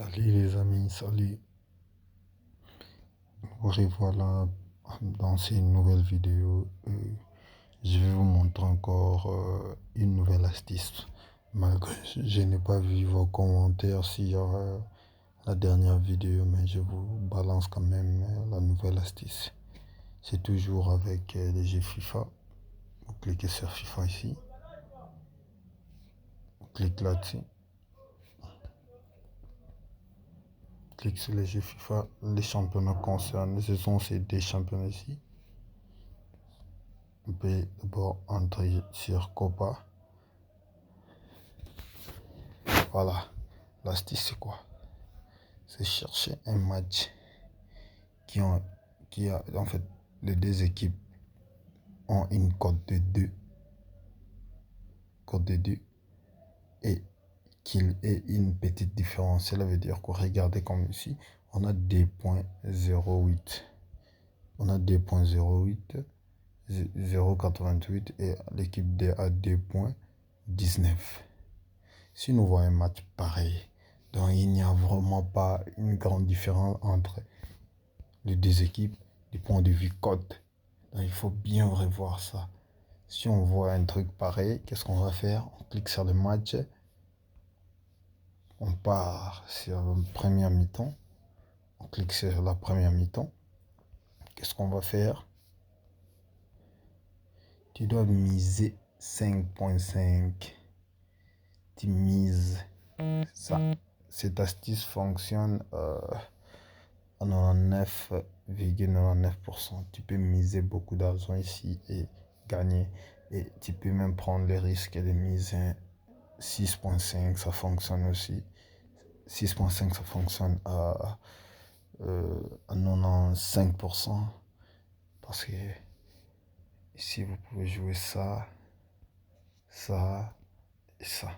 Salut les amis, salut. Vous revoilà dans une nouvelle vidéo. Je vais vous montrer encore une nouvelle astuce. Malgré que je n'ai pas vu vos commentaires sur la dernière vidéo, mais je vous balance quand même la nouvelle astuce. C'est toujours avec les jeux FIFA. Vous cliquez sur FIFA ici. Vous cliquez là-dessus. Clique sur les jeux FIFA, les championnats concernés, ce sont ces deux championnats ici. On peut d'abord entrer sur Copa. Voilà, l'astuce c'est quoi? C'est chercher un match qui a en fait les deux équipes ont une cote de 2, et qu'il ait une petite différence. Cela veut dire que regardez comme ici, on a 2.08. On a 2.08, 0.88 et l'équipe D a 2.19. Si nous voyons un match pareil, donc il n'y a vraiment pas une grande différence entre les deux équipes du point de vue cote. Donc il faut bien revoir ça. Si on voit un truc pareil, qu'est-ce qu'on va faire? On clique sur le match, on part sur la première mi-temps, on clique sur la première mi-temps. Qu'est-ce qu'on va faire? Tu dois miser 5.5. Tu mises ça. Cette astuce fonctionne à 99,99%. Tu peux miser beaucoup d'argent ici et gagner. Et tu peux même prendre le risque de miser 6.5. Ça fonctionne aussi. 6.5, ça fonctionne à 95%. Parce que ici, vous pouvez jouer ça, ça et ça.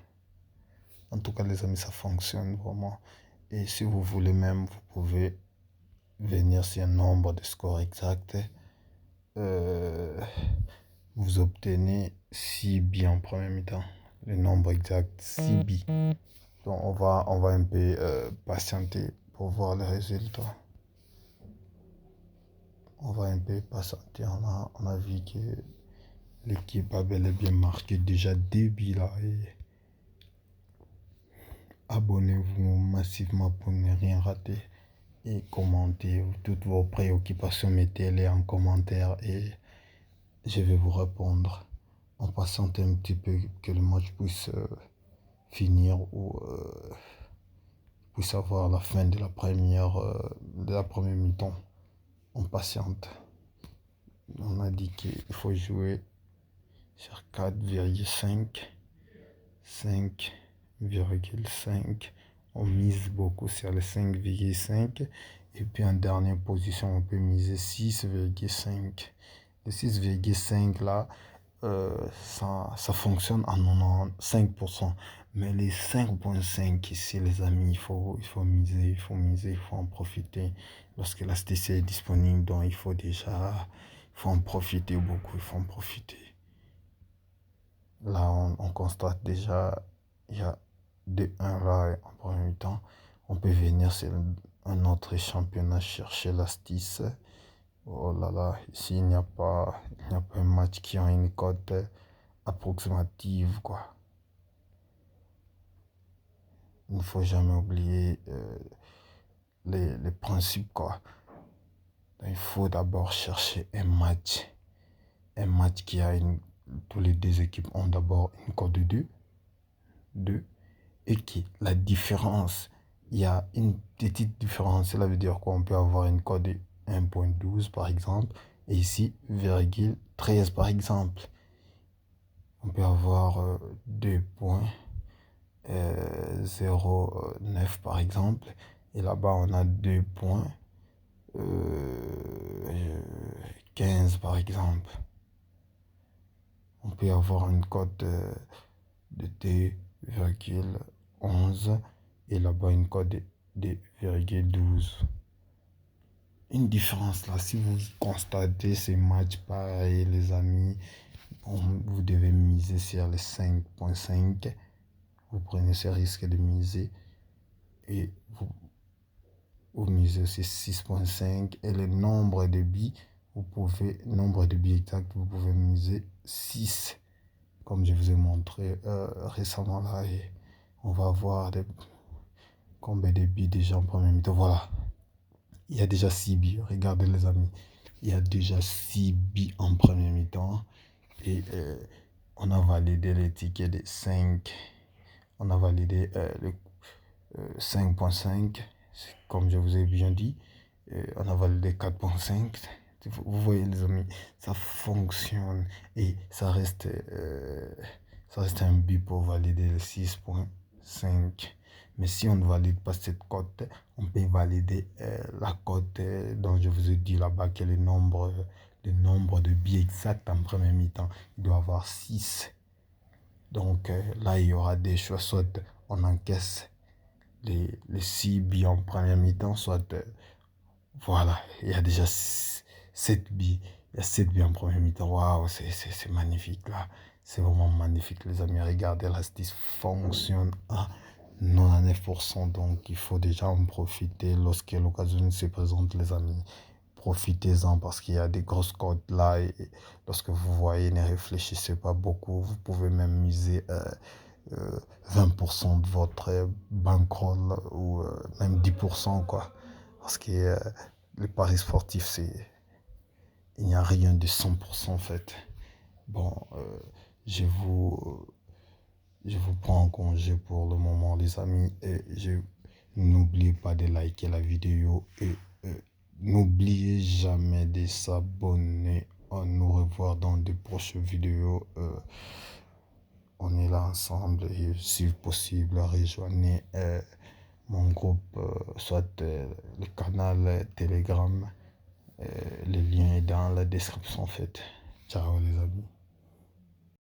En tout cas, les amis, ça fonctionne vraiment. Et si vous voulez même, vous pouvez venir sur un nombre de scores exacts. Vous obtenez 6 billes en premier mi-temps. Le nombre exact, 6 billes. Donc, on va un peu patienter pour voir les résultats. On va un peu patienter. On a vu que l'équipe a bel et bien marqué déjà 2 billes là. Et abonnez-vous massivement pour ne rien rater. Et commentez toutes vos préoccupations, mettez-les en commentaire et je vais vous répondre. On patiente un petit peu que le match puisse finir ou puisse avoir la fin de la première mi-temps. On patiente. On a dit qu'il faut jouer sur 4,5, 5,5. On mise beaucoup sur les 5,5. Et puis en dernière position, on peut miser 6,5. Le 6,5 là, ça fonctionne à 95%. Mais les 5,5 ici, les amis, il faut miser, il faut en profiter. Lorsque la STC est disponible, donc il faut en profiter beaucoup, il faut en profiter. Là, on constate déjà, il y a 2-1 là en premier temps. On peut venir sur un autre championnat chercher l'astuce. Oh là là, ici il n'y a pas un match qui a une cote approximative, quoi. Il ne faut jamais oublier les principes, quoi. Donc, il faut d'abord chercher un match. Un match qui a tous les deux équipes ont d'abord une cote de 2. Et qui, la différence, il y a une petite différence. Cela veut dire qu'on peut avoir une cote de 1.12 par exemple. Et ici, 0,13 par exemple. On peut avoir 2.09 par exemple. Et là-bas, on a 2.15 par exemple. On peut avoir une cote de 2,11 et là-bas une cote de 2,12. Une différence là, si vous constatez ces matchs pareils, les amis, vous devez miser sur les 5.5. Vous prenez ce risque de miser et vous misez aussi 6,5 et le nombre de billes, nombre de billes exact, vous pouvez miser 6 comme je vous ai montré récemment là, et on va voir combien de billes déjà en première mi-temps. Voilà, il y a déjà 6 billes, regardez les amis, il y a déjà 6 billes en première mi-temps et on a validé les tickets de 5, on a validé le 5,5, comme je vous ai bien dit, on a validé 4,5. Vous voyez les amis, ça fonctionne et ça reste un but pour valider le 6,5. Mais si on ne valide pas cette cote, on peut valider la cote dont je vous ai dit là-bas, qui est le nombre de billets exacts en première mi-temps. Il doit avoir 6. Donc là, il y aura des choix, soit on encaisse les 6 billes en première mi-temps, soit voilà, il y a déjà 7 billes. Il y a 7 billes en première mi-temps. Waouh, c'est magnifique là. C'est vraiment magnifique, les amis. Regardez, la l'astuce fonctionne à 99%. Donc, il faut déjà en profiter lorsque l'occasion se présente, les amis. Profitez-en parce qu'il y a des grosses cotes là. Et lorsque vous voyez, ne réfléchissez pas beaucoup. Vous pouvez même miser 20% de votre bankroll ou même 10%, quoi. Parce que les paris sportifs, il n'y a rien de 100% en fait. Bon, je vous, je vous prends en congé pour le moment, les amis. Et n'oubliez pas de liker la vidéo et n'oubliez jamais de s'abonner. À nous revoir dans de prochaines vidéos. On est là ensemble et si possible, rejoignez mon groupe, soit le canal Telegram. Le lien est dans la description en fait. Ciao les amis.